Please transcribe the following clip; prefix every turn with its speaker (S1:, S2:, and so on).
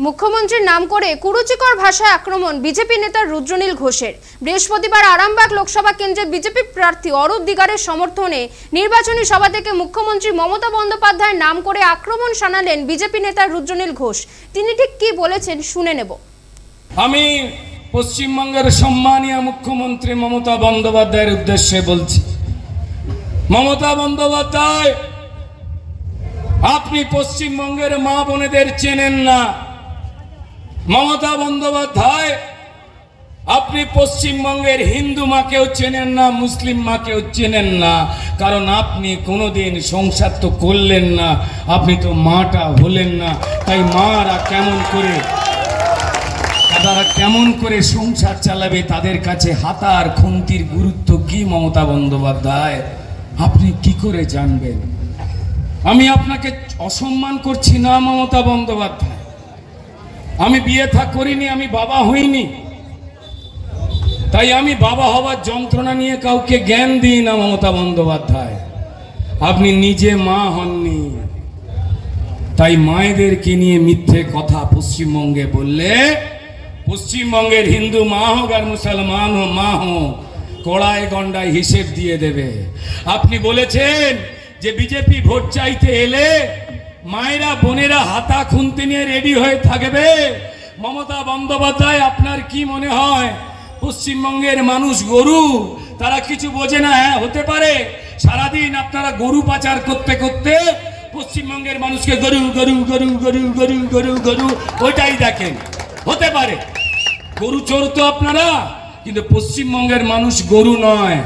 S1: মুখ্যমন্ত্রীর নাম করে কুরুচিকর ভাষায় আক্রমণ বিজেপি নেতা রুদ্রনীল ঘোষের। বৃহস্পতিবার আরামবাগ লোকসভা কেন্দ্রে বিজেপি প্রার্থী অরূপ দিগারের সমর্থনে নির্বাচনী সভা থেকে মুখ্যমন্ত্রী মমতা বন্দ্যোপাধ্যায়ের নাম করে আক্রমণ শানালেন বিজেপি নেতা রুদ্রনীল ঘোষ। তিনি ঠিক কি বলেছেন শুনে নেব।
S2: আমি পশ্চিমবঙ্গের সম্মানীয় মুখ্যমন্ত্রী মমতা বন্দ্যোপাধ্যায়ের উদ্দেশ্যে বলছি, মমতা বন্দ্যোপাধ্যায়, আপনি পশ্চিমবঙ্গের মা বোনেদের চেনেন না। মমতা বন্দ্যোপাধ্যায়, আপনি পশ্চিমবঙ্গের হিন্দু মাকেও চেনেন না, মুসলিম মাকেও চেনেন না, কারণ আপনি কোনোদিন সংসার তো করলেন না, আপনি তো মাটা হলেন না। তাই মারা কেমন করে সংসার চালাবে, তাদের কাছে হাতার খুন্তির গুরুত্ব কি মমতা বন্দ্যোপাধ্যায় আপনি কি করে জানবেন? আমি আপনাকে অসম্মান করছি না মমতা বন্দ্যোপাধ্যায়। আমি বিয়ে থা করিনি, আমি বাবা হইনি, তাই আমি বাবা হওয়ার যন্ত্রণা নিয়ে কাউকে জ্ঞান দিই না মমতা বন্দ্যোপাধ্যায়। আপনি নিজে মা হননি, তাই মায়েদেরকে নিয়ে মিথ্যে কথা পশ্চিমবঙ্গে বললে পশ্চিমবঙ্গের হিন্দু মা হোক আর মুসলমান হো মা হোক, কড়াই গন্ডায় হিসেব দিয়ে দেবে। আপনি বলেছেন যে বিজেপি ভোট চাইতে এলে মায়েরা বোনেরা হাতা খুন্তি নিয়ে রেডি হয়ে থাকবে। মমতা বন্দ্যোপাধ্যায়, আপনার কি মনে হয় পশ্চিমবঙ্গের মানুষ গরু? তারা কিছু বোঝে না? হ্যাঁ, হতে পারে। সারাদিন আপনারা গরু পাচার করতে করতে পশ্চিমবঙ্গের মানুষকে গরু গরু গরু গরু গরু গরু গরু ওইটাই দেখেন। হতে পারে গরু চোর তো আপনারা, কিন্তু পশ্চিমবঙ্গের মানুষ গরু নয়।